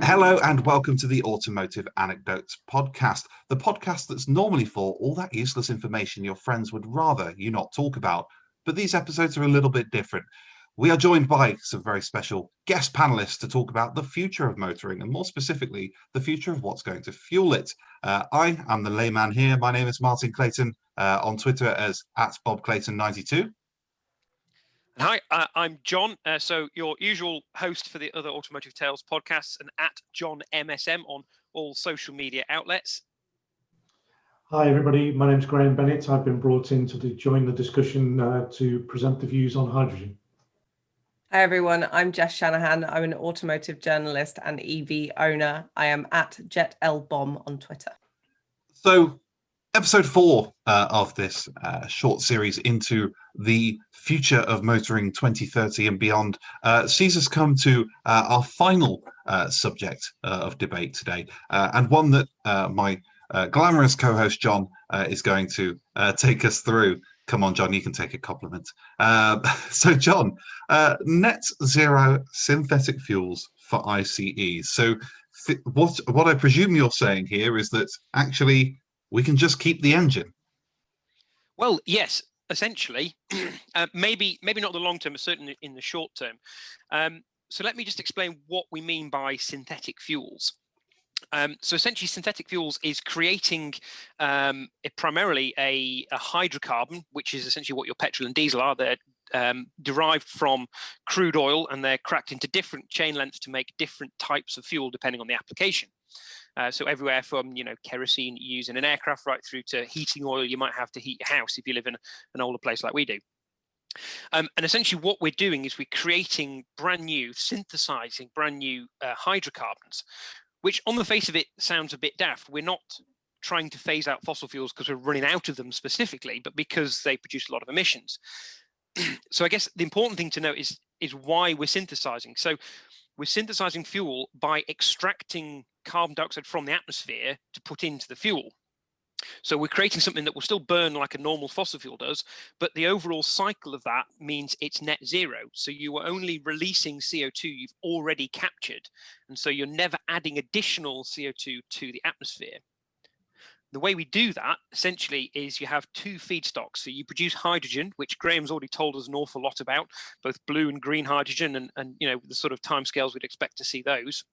Hello and welcome to the Automotive Anecdotes podcast, the podcast that's normally for all that useless information your friends would rather you not talk about. But these episodes are a little bit different. We are joined by some very special guest panelists to talk about the future of motoring and more specifically, the future of what's going to fuel it. I am the layman here. My name is Martin Clayton, on Twitter as @BobClayton92. Hi, I'm John, so your usual host for the other Automotive Tales podcasts, and @JohnMSM on all social media outlets. Hi everybody, my name's Graham Bennett. I've been brought in to join the discussion to present the views on hydrogen. Hi everyone, I'm Jess Shanahan. I'm an automotive journalist and EV owner. I am @JetLBomb on Twitter. So, episode 4 of this short series into the future of motoring 2030 and beyond sees us come to our final subject of debate today, and one that my glamorous co-host John is going to take us through. Come on, John, you can take a compliment. So, John, net zero synthetic fuels for ICEs. So, what I presume you're saying here is that actually we can just keep the engine. Well, yes, essentially. Maybe not the long term, but certainly in the short term. So let me just explain what we mean by synthetic fuels. So essentially, synthetic fuels is creating primarily a hydrocarbon, which is essentially what your petrol and diesel are. They're derived from crude oil, and they're cracked into different chain lengths to make different types of fuel depending on the application. So everywhere from, kerosene you use in an aircraft right through to heating oil you might have to heat your house if you live in an older place like we do. And essentially what we're doing is we're synthesizing brand new hydrocarbons, which on the face of it sounds a bit daft. We're not trying to phase out fossil fuels because we're running out of them specifically, but because they produce a lot of emissions. So I guess the important thing to note is why we're synthesizing. So we're synthesizing fuel by extracting carbon dioxide from the atmosphere to put into the fuel. So we're creating something that will still burn like a normal fossil fuel does, but the overall cycle of that means it's net zero. So you are only releasing CO2 you've already captured. And so you're never adding additional CO2 to the atmosphere. The way we do that essentially is you have two feedstocks. So you produce hydrogen, which Graham's already told us an awful lot about, both blue and green hydrogen, and the sort of timescales we'd expect to see those.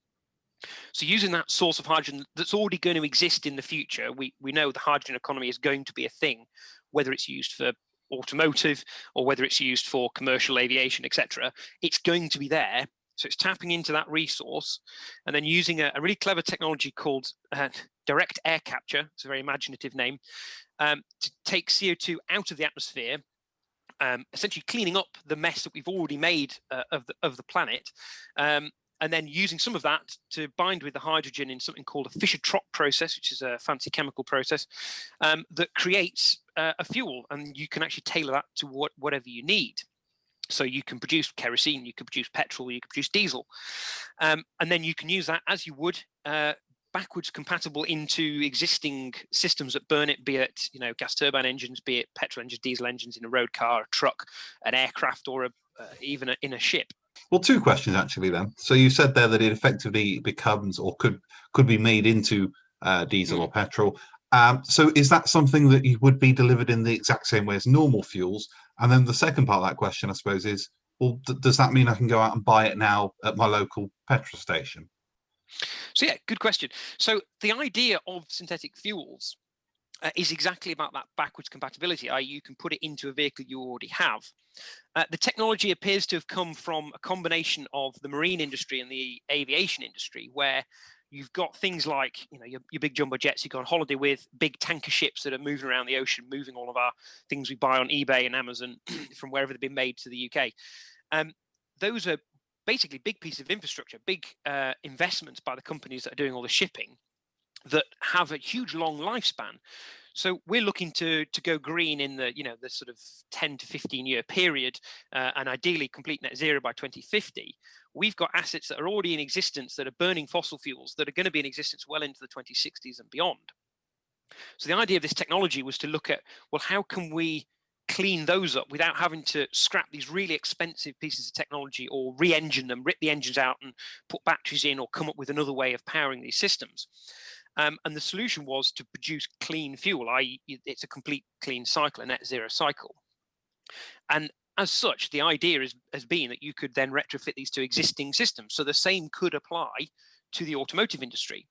So using that source of hydrogen that's already going to exist in the future, we know the hydrogen economy is going to be a thing, whether it's used for automotive or whether it's used for commercial aviation, etc. It's going to be there. So it's tapping into that resource and then using a really clever technology called direct air capture. It's a very imaginative name, to take CO2 out of the atmosphere, essentially cleaning up the mess that we've already made of the planet. And then using some of that to bind with the hydrogen in something called a Fischer-Tropsch process, which is a fancy chemical process that creates a fuel, and you can actually tailor that to whatever you need. So you can produce kerosene, you can produce petrol, you can produce diesel, and then you can use that as you would backwards compatible into existing systems that burn it, be it gas turbine engines, be it petrol engines, diesel engines in a road car, a truck, an aircraft, or even in a ship. Well, two questions actually then. So you said there that it effectively becomes or could be made into diesel or petrol. So is that something that you would be delivered in the exact same way as normal fuels? And then the second part of that question, I suppose, is, well, does that mean I can go out and buy it now at my local petrol station? So yeah, good question. So the idea of synthetic fuels is exactly about that backwards compatibility, i.e. you can put it into a vehicle you already have. The technology appears to have come from a combination of the marine industry and the aviation industry, where you've got things like your big jumbo jets you go on holiday with, big tanker ships that are moving around the ocean, moving all of our things we buy on eBay and Amazon from wherever they've been made to the UK. Those are basically big pieces of infrastructure, big investments by the companies that are doing all the shipping that have a huge long lifespan. So we're looking to go green in the the sort of 10 to 15 year period, and ideally complete net zero by 2050. We've got assets that are already in existence that are burning fossil fuels that are going to be in existence well into the 2060s and beyond. So the idea of this technology was to look at, well, how can we clean those up without having to scrap these really expensive pieces of technology or re-engine them, rip the engines out and put batteries in, or come up with another way of powering these systems. And the solution was to produce clean fuel, i.e. it's a complete clean cycle, a net zero cycle. And as such, the idea has been that you could then retrofit these to existing systems. So the same could apply to the automotive industry.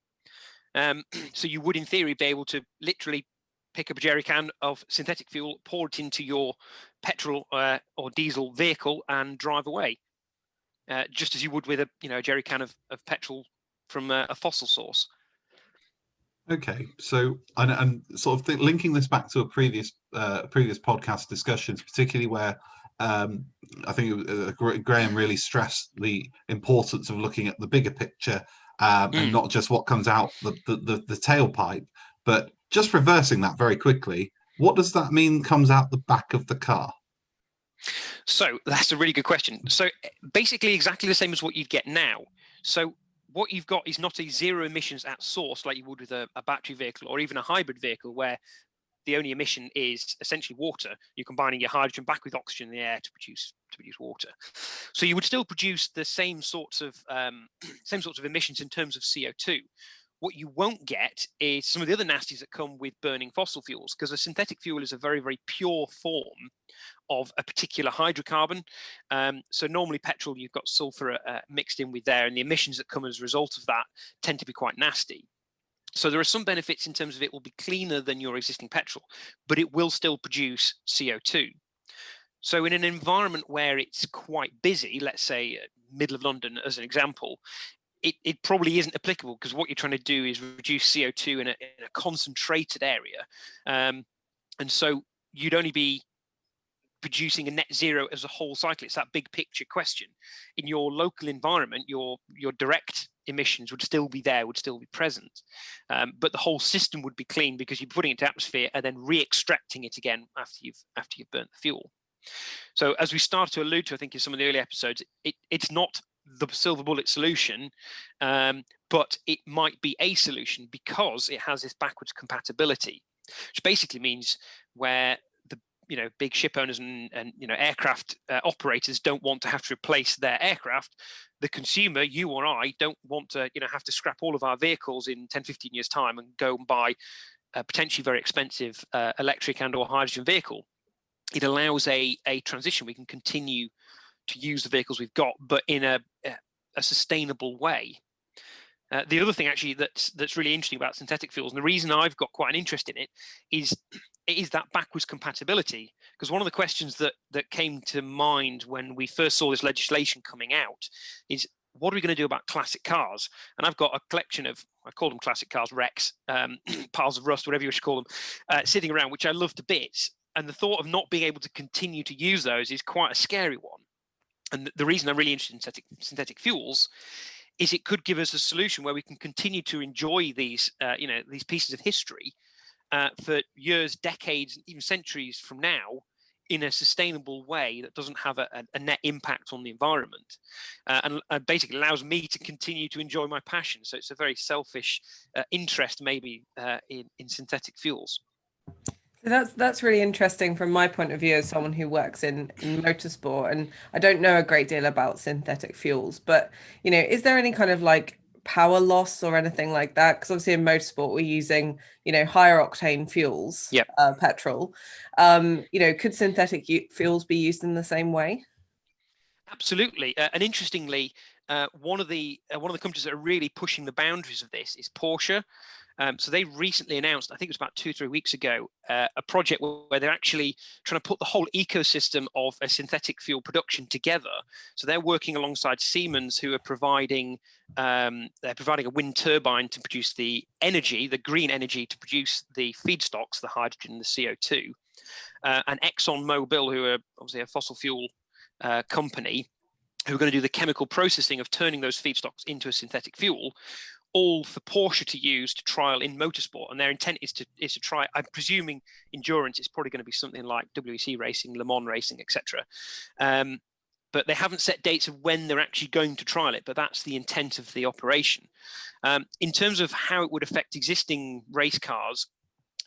So you would, in theory, be able to literally pick up a jerry can of synthetic fuel, pour it into your petrol or diesel vehicle, and drive away, just as you would with a jerry can of petrol from a fossil source. Okay, so and sort of linking this back to a previous podcast discussions, particularly where I think Graham really stressed the importance of looking at the bigger picture and not just what comes out the tailpipe. But just reversing that very quickly, what does that mean comes out the back of the car? So that's a really good question. So basically exactly the same as what you'd get now. So what you've got is not a zero emissions at source like you would with a battery vehicle or even a hybrid vehicle, where the only emission is essentially water. You're combining your hydrogen back with oxygen in the air to produce water. So you would still produce the same sorts of emissions in terms of CO2. What you won't get is some of the other nasties that come with burning fossil fuels, because a synthetic fuel is a very, very pure form of a particular hydrocarbon. So normally petrol, you've got sulfur mixed in with there, and the emissions that come as a result of that tend to be quite nasty. So there are some benefits in terms of it will be cleaner than your existing petrol, but it will still produce CO2. So in an environment where it's quite busy, let's say middle of London as an example, it probably isn't applicable, because what you're trying to do is reduce CO2 in a concentrated area. And so you'd only be producing a net zero as a whole cycle. It's that big picture question. In your local environment, your direct emissions would still be there, would still be present. But the whole system would be clean, because you're putting it into atmosphere and then re-extracting it again after you've burnt the fuel. So as we started to allude to, I think in some of the early episodes, it's not the silver bullet solution, but it might be a solution because it has this backwards compatibility, which basically means where the big ship owners and aircraft operators don't want to have to replace their aircraft, the consumer, you or I, don't want to have to scrap all of our vehicles in 10-15 years time and go and buy a potentially very expensive electric and or hydrogen vehicle. It allows a transition. We can continue to use the vehicles we've got, but in a sustainable way. The other thing actually that's really interesting about synthetic fuels, and the reason I've got quite an interest in it is that backwards compatibility. Because one of the questions that came to mind when we first saw this legislation coming out is, what are we going to do about classic cars? And I've got a collection of, I call them classic cars, wrecks, piles of rust, whatever you should call them, sitting around, which I love to bits. And the thought of not being able to continue to use those is quite a scary one. And the reason I'm really interested in synthetic fuels is it could give us a solution where we can continue to enjoy these pieces of history for years, decades, even centuries from now, in a sustainable way that doesn't have a net impact on the environment, and basically allows me to continue to enjoy my passion. So it's a very selfish interest, maybe, in synthetic fuels. That's really interesting from my point of view as someone who works in motorsport, and I don't know a great deal about synthetic fuels, but is there any kind of like power loss or anything like that? Because obviously in motorsport we're using higher octane fuels, yep. Petrol. Could synthetic fuels be used in the same way? Absolutely, and interestingly, one of the companies that are really pushing the boundaries of this is Porsche. So they recently announced, I think it was about 2-3 weeks ago, a project where they're actually trying to put the whole ecosystem of a synthetic fuel production together. So they're working alongside Siemens, who are providing a wind turbine to produce the energy, the green energy, to produce the feedstocks, the hydrogen, the CO2, and ExxonMobil, who are obviously a fossil fuel company, who are going to do the chemical processing of turning those feedstocks into a synthetic fuel, all for Porsche to use to trial in motorsport. And their intent is to try, I'm presuming endurance is probably going to be something like WEC racing, Le Mans racing, etc. But they haven't set dates of when they're actually going to trial it, but that's the intent of the operation. In terms of how it would affect existing race cars,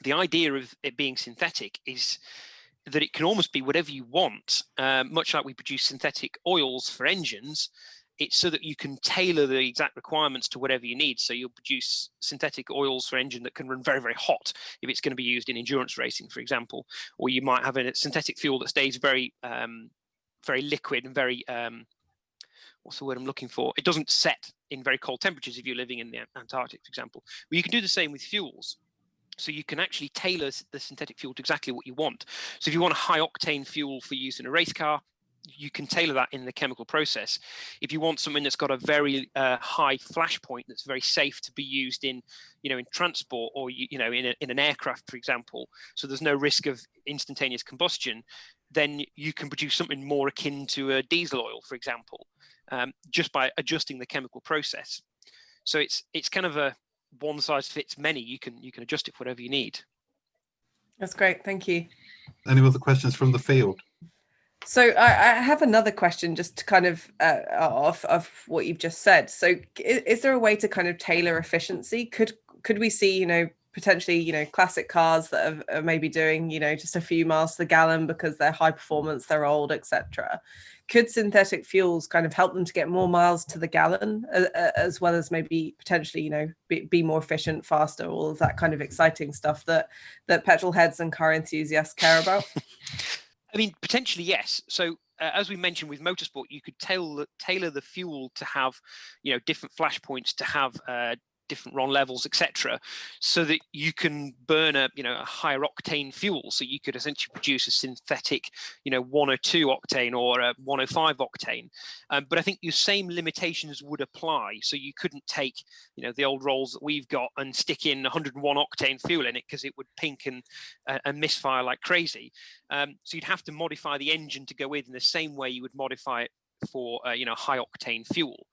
the idea of it being synthetic is that it can almost be whatever you want, much like we produce synthetic oils for engines. It's so that you can tailor the exact requirements to whatever you need. So you'll produce synthetic oils for engine that can run very, very hot if it's going to be used in endurance racing, for example. Or you might have a synthetic fuel that stays very, very liquid and very, what's the word I'm looking for? It doesn't set in very cold temperatures if you're living in the Antarctic, for example. But you can do the same with fuels. So you can actually tailor the synthetic fuel to exactly what you want. So if you want a high octane fuel for use in a race car, you can tailor that in the chemical process. If you want something that's got a very high flash point that's very safe to be used in, in transport or in an aircraft, for example, so there's no risk of instantaneous combustion, then you can produce something more akin to a diesel oil, for example, just by adjusting the chemical process. So it's kind of a one size fits many. You can adjust it for whatever you need. That's great. Thank you. Any other questions from the field? So I have another question just to kind of of what you've just said. So is there a way to kind of tailor efficiency? Could we see, potentially, classic cars that are maybe doing, just a few miles to the gallon because they're high performance, they're old, etc. Could synthetic fuels kind of help them to get more miles to the gallon, as well as maybe potentially, be more efficient, faster, all of that kind of exciting stuff that petrol heads and car enthusiasts care about? I mean, potentially, yes. So as we mentioned with Motorsport, you could tailor the fuel to have, different flash points, to have different RON levels, etc., so that you can burn a higher octane fuel. So you could essentially produce a synthetic 102 octane or a 105 octane. But I think your same limitations would apply. So you couldn't take the old rolls that we've got and stick in 101 octane fuel in it, because it would pink and misfire like crazy. So you'd have to modify the engine to go in the same way you would modify it for high octane fuel.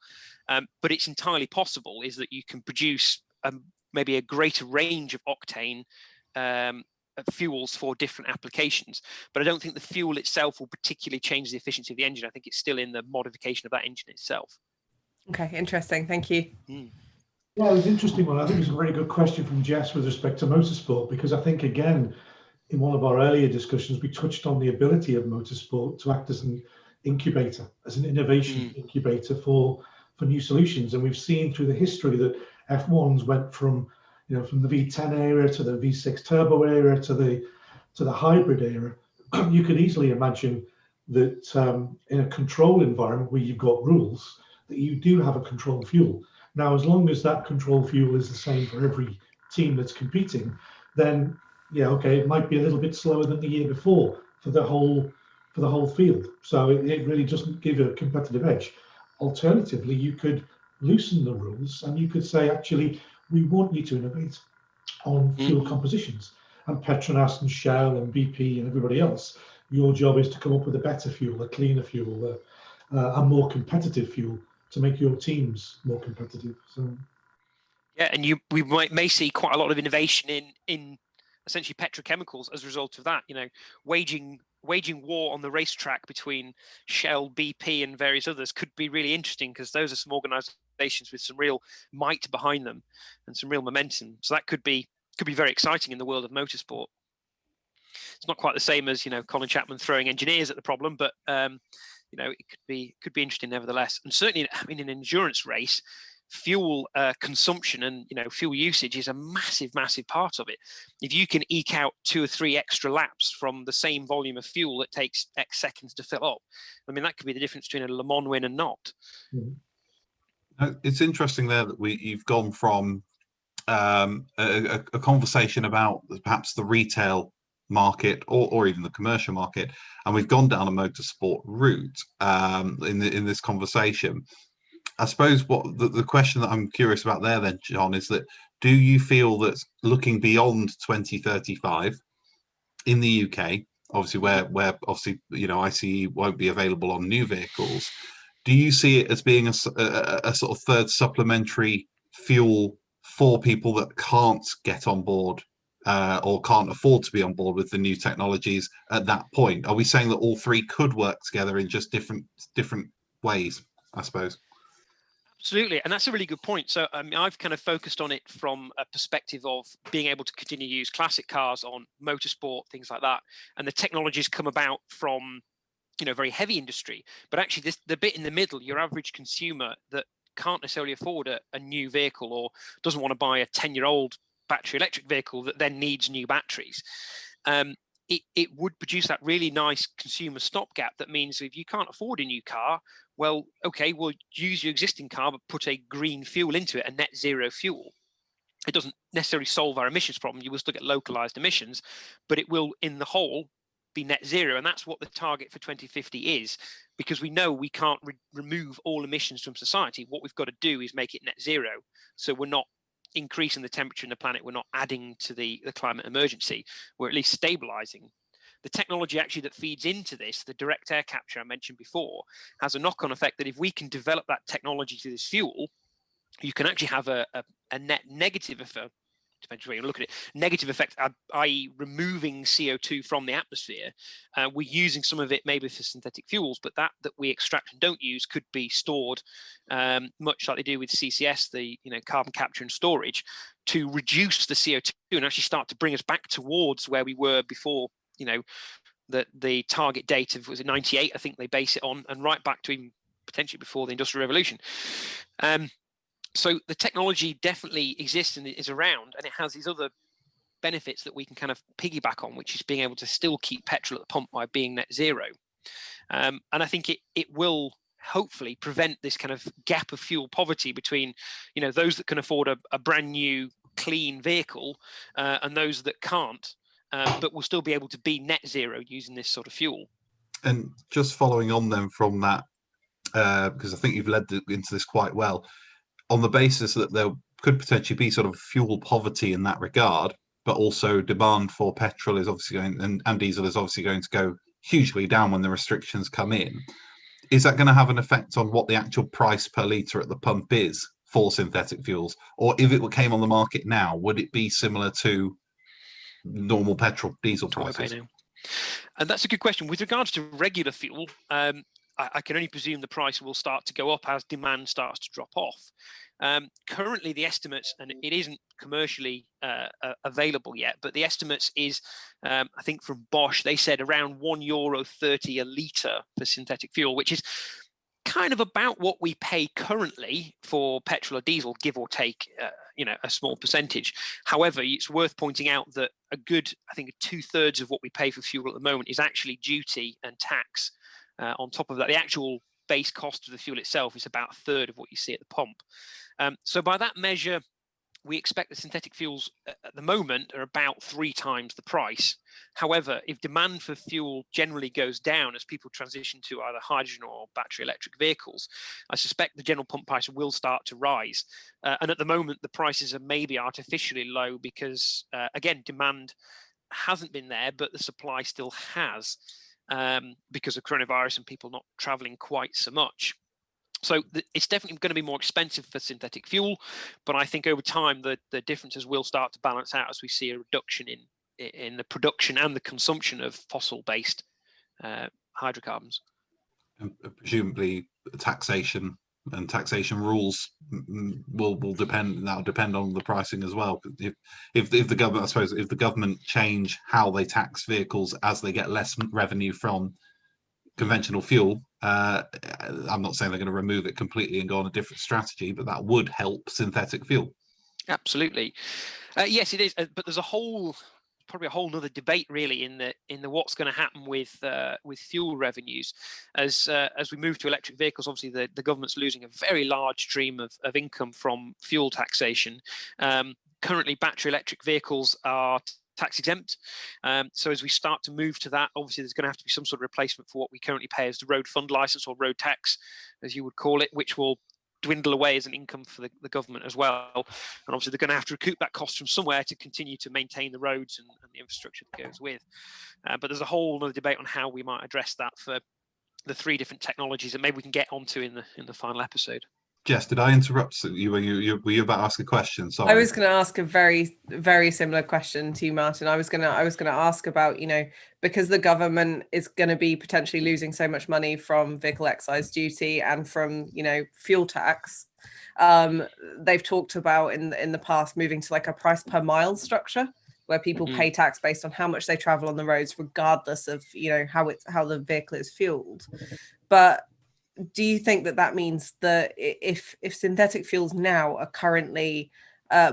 But it's entirely possible is that you can produce maybe a greater range of octane fuels for different applications. But I don't think the fuel itself will particularly change the efficiency of the engine. I think it's still in the modification of that engine itself. Okay, interesting. Thank you. Well, it's an interesting one. I think it's a very good question from Jess with respect to motorsport, because I think, again, in one of our earlier discussions, we touched on the ability of motorsport to act as an incubator, as an innovation incubator for new solutions. And we've seen through the history that F1s went from the V10 era to the V6 turbo era to the hybrid era. You could easily imagine that in a control environment where you've got rules, that you do have a control fuel. Now, as long as that control fuel is the same for every team that's competing, then it might be a little bit slower than the year before for the whole field. So it really doesn't give a competitive edge. Alternatively, you could loosen the rules and you could say, actually, we want you to innovate on fuel compositions. And Petronas and Shell and BP and everybody else, your job is to come up with a better fuel, a cleaner fuel, a more competitive fuel to make your teams more competitive. So, yeah, and we may see quite a lot of innovation in essentially petrochemicals as a result of that. Waging war on the racetrack between Shell, BP, and various others could be really interesting, because those are some organisations with some real might behind them and some real momentum. So that could be very exciting in the world of motorsport. It's not quite the same as Colin Chapman throwing engineers at the problem, but it could be interesting nevertheless. And certainly, in an endurance race, fuel consumption and fuel usage is a massive part of it. If you can eke out 2 or 3 extra laps from the same volume of fuel that takes X seconds to fill up, I mean, that could be the difference between a Le Mans win and not. It's interesting there that you've gone from a conversation about perhaps the retail market or even the commercial market, and we've gone down a motorsport route in this conversation. I suppose what the question that I'm curious about there then, Jon, is that do you feel that looking beyond 2035 in the UK, obviously where obviously ICE won't be available on new vehicles, do you see it as being a sort of third supplementary fuel for people that can't get on board or can't afford to be on board with the new technologies at that point? Are we saying that all three could work together in just different ways, I suppose? Absolutely, and that's a really good point. So I've kind of focused on it from a perspective of being able to continue to use classic cars on motorsport, things like that, and the technologies come about from very heavy industry. But actually, the bit in the middle, your average consumer that can't necessarily afford a new vehicle or doesn't want to buy a 10-year-old battery electric vehicle that then needs new batteries. It would produce that really nice consumer stopgap. That means if you can't afford a new car, well, okay, we'll use your existing car, but put a green fuel into it, a net zero fuel. It doesn't necessarily solve our emissions problem. You will still get localized emissions, but it will, in the whole, be net zero. And that's what the target for 2050 is, because we know we can't remove all emissions from society. What we've got to do is make it net zero. So we're not increasing the temperature in the planet, we're not adding to the climate emergency, we're at least stabilizing. The technology actually that feeds into this, the direct air capture I mentioned before, has a knock-on effect that if we can develop that technology to this fuel, you can actually have a net negative effect, depends where you look at it, negative effect, i.e. removing CO2 from the atmosphere. We're using some of it maybe for synthetic fuels, but that we extract and don't use could be stored, much like they do with CCS, the carbon capture and storage, to reduce the CO2 and actually start to bring us back towards where we were before, the target date of, was it 98, I think they base it on, and right back to even potentially before the Industrial Revolution. So the technology definitely exists and is around, and it has these other benefits that we can kind of piggyback on, which is being able to still keep petrol at the pump by being net zero. And I think it will hopefully prevent this kind of gap of fuel poverty between, those that can afford a brand new clean vehicle and those that can't, but will still be able to be net zero using this sort of fuel. And just following on then from that, because I think you've led into this quite well, on the basis that there could potentially be sort of fuel poverty in that regard, but also demand for petrol is obviously going, and diesel is obviously going to go hugely down when the restrictions come in. Is that going to have an effect on what the actual price per litre at the pump is for synthetic fuels? Or if it came on the market now, would it be similar to normal petrol, diesel prices? And that's a good question. With regards to regular fuel, I can only presume the price will start to go up as demand starts to drop off. Currently, the estimates, and it isn't commercially available yet, but the estimates is, I think from Bosch, they said around €1.30 a litre for synthetic fuel, which is kind of about what we pay currently for petrol or diesel, give or take, a small percentage. However, it's worth pointing out that I think 2/3 of what we pay for fuel at the moment is actually duty and tax. On top of that, the actual base cost of the fuel itself is about 1/3 of what you see at the pump. So by that measure, we expect the synthetic fuels at the moment are about 3 times the price. However, if demand for fuel generally goes down as people transition to either hydrogen or battery electric vehicles, I suspect the general pump price will start to rise. And at the moment, the prices are maybe artificially low because, again, demand hasn't been there, but the supply still has. Because of coronavirus and people not traveling quite so much. So it's definitely going to be more expensive for synthetic fuel, but I think over time the differences will start to balance out as we see a reduction in the production and the consumption of fossil-based hydrocarbons. And presumably taxation rules will depend. That'll depend on the pricing as well. If the government, I suppose, if the government change how they tax vehicles as they get less revenue from conventional fuel, I'm not saying they're going to remove it completely and go on a different strategy, but that would help synthetic fuel. Absolutely, yes, it is. But there's probably a whole nother debate really in the what's going to happen with fuel revenues as we move to electric vehicles. Obviously the government's losing a very large stream of income from fuel taxation. Currently battery electric vehicles are tax exempt, so as we start to move to that, obviously there's going to have to be some sort of replacement for what we currently pay as the road fund license, or road tax as you would call it, which will dwindle away as an income for the government as well. And obviously they're going to have to recoup that cost from somewhere to continue to maintain the roads and the infrastructure that goes with. But there's a whole other debate on how we might address that for the 3 different technologies that maybe we can get onto in the final episode. Jess, did I interrupt you? Were you about to ask a question? Sorry. I was going to ask a very, very similar question to you, Martin. I was going to ask about, because the government is going to be potentially losing so much money from vehicle excise duty and from, fuel tax, They've talked about in the past moving to like a price per mile structure, where people pay tax based on how much they travel on the roads, regardless of how the vehicle is fueled. But do you think that means that if synthetic fuels now are currently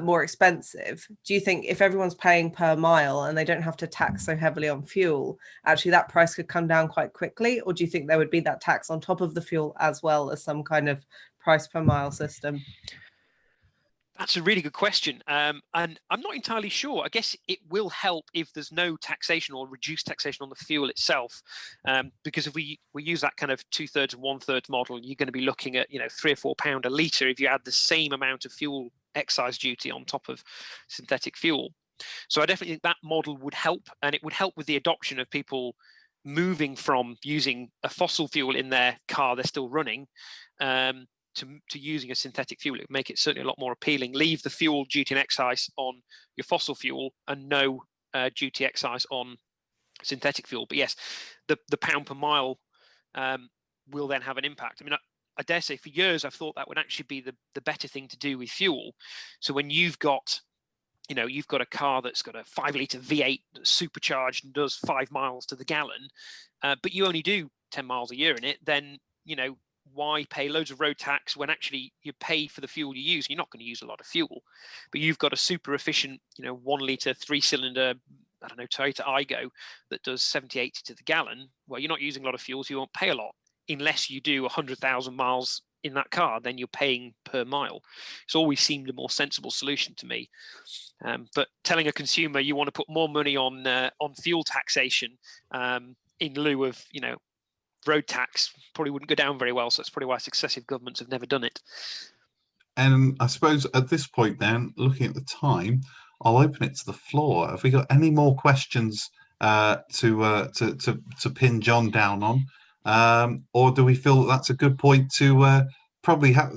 more expensive, do you think if everyone's paying per mile and they don't have to tax so heavily on fuel, actually that price could come down quite quickly? Or do you think there would be that tax on top of the fuel as well as some kind of price per mile system? That's a really good question. And I'm not entirely sure. I guess it will help if there's no taxation or reduced taxation on the fuel itself. Because if we use that kind of 2/3 and 1/3 model, you're going to be looking at, £3 or £4 a litre if you add the same amount of fuel excise duty on top of synthetic fuel. So I definitely think that model would help, and it would help with the adoption of people moving from using a fossil fuel in their car they're still running to using a synthetic fuel. It would make it certainly a lot more appealing. Leave the fuel duty and excise on your fossil fuel and no duty excise on synthetic fuel. But yes, the pound per mile will then have an impact. I mean, I dare say for years I've thought that would actually be the better thing to do with fuel. So when you've got a car that's got a 5-litre V8 that's supercharged and does 5 miles to the gallon, but you only do 10 miles a year in it, then why pay loads of road tax when actually you pay for the fuel you use? You're not going to use a lot of fuel, but you've got a super efficient 1-litre 3-cylinder Toyota Aygo that does 70-80 to the gallon. Well, you're not using a lot of fuel, so you won't pay a lot. Unless you do 100,000 miles in that car, then you're paying per mile. It's always seemed a more sensible solution to me. But telling a consumer you want to put more money on fuel taxation in lieu of road tax probably wouldn't go down very well. So that's probably why successive governments have never done it. And I suppose at this point, then, looking at the time, I'll open it to the floor. Have we got any more questions to pin Jon down on, or do we feel that that's a good point to probably have?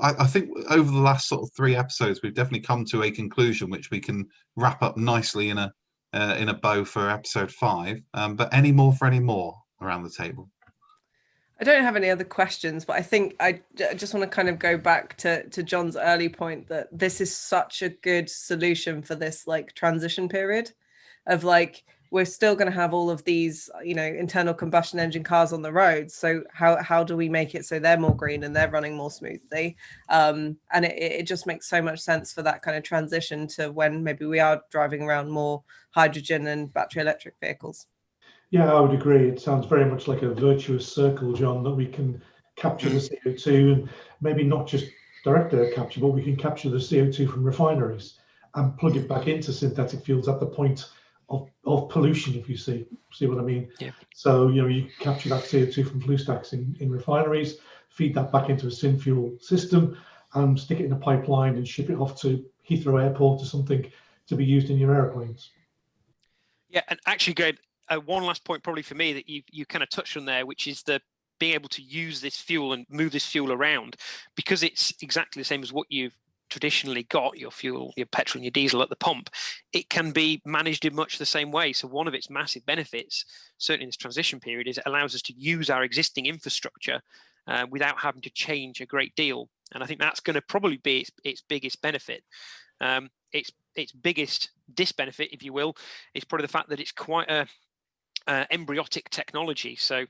I think over the last sort of 3 episodes, we've definitely come to a conclusion which we can wrap up nicely in a bow for episode 5. But any more around the table? I don't have any other questions, but I think I just want to kind of go back to Jon's early point that this is such a good solution for this like transition period of like, we're still going to have all of these, internal combustion engine cars on the road. So how do we make it so they're more green and they're running more smoothly? And it just makes so much sense for that kind of transition to when maybe we are driving around more hydrogen and battery electric vehicles. Yeah, I would agree. It sounds very much like a virtuous circle, Jon, that we can capture the CO2 and maybe not just direct air capture, but we can capture the CO2 from refineries and plug it back into synthetic fuels at the point of pollution, if you see what I mean. Yeah. So, you capture that CO2 from flue stacks in refineries, feed that back into a syn fuel system and stick it in a pipeline and ship it off to Heathrow Airport or something to be used in your airplanes. Yeah, and actually, Greg, one last point probably for me that you kind of touched on there, which is the being able to use this fuel and move this fuel around, because it's exactly the same as what you've traditionally got, your fuel, your petrol and your diesel at the pump. It can be managed in much the same way. So one of its massive benefits, certainly in this transition period, is it allows us to use our existing infrastructure without having to change a great deal. And I think that's going to probably be its biggest benefit. Its biggest disbenefit, if you will, is probably the fact that it's quite a embryotic technology. So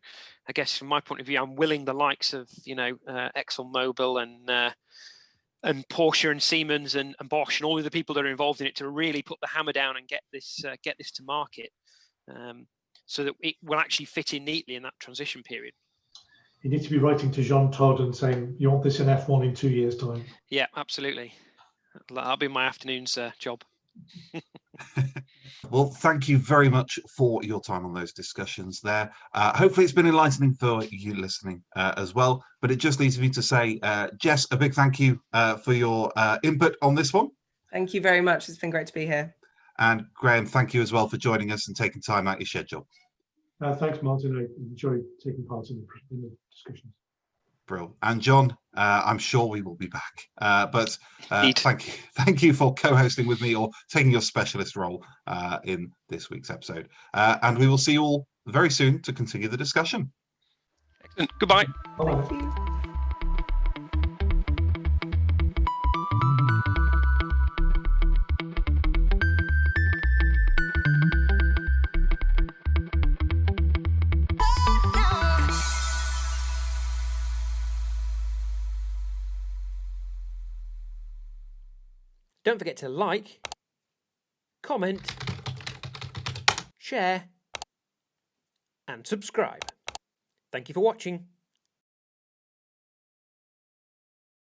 I guess from my point of view, I'm willing the likes of ExxonMobil and Porsche and Siemens and Bosch and all of the people that are involved in it to really put the hammer down and get this to market, so that it will actually fit in neatly in that transition period. You need to be writing to Jean Todt and saying you want this in F1 in 2 years' time. Yeah, absolutely. That'll be my afternoon's job. Well, thank you very much for your time on those discussions there. Hopefully it's been enlightening for you listening as well. But it just leaves me to say, Jess, a big thank you for your input on this one. Thank you very much. It's been great to be here. And Graham, thank you as well for joining us and taking time out of your schedule. Thanks, Martin. I enjoyed taking part in the discussions. Brilliant. And Jon, I'm sure we will be back. But thank you for co-hosting with me or taking your specialist role in this week's episode. And we will see you all very soon to continue the discussion. Excellent. Goodbye. Bye. Thank you. Don't forget to like, comment, share, and subscribe. Thank you for watching.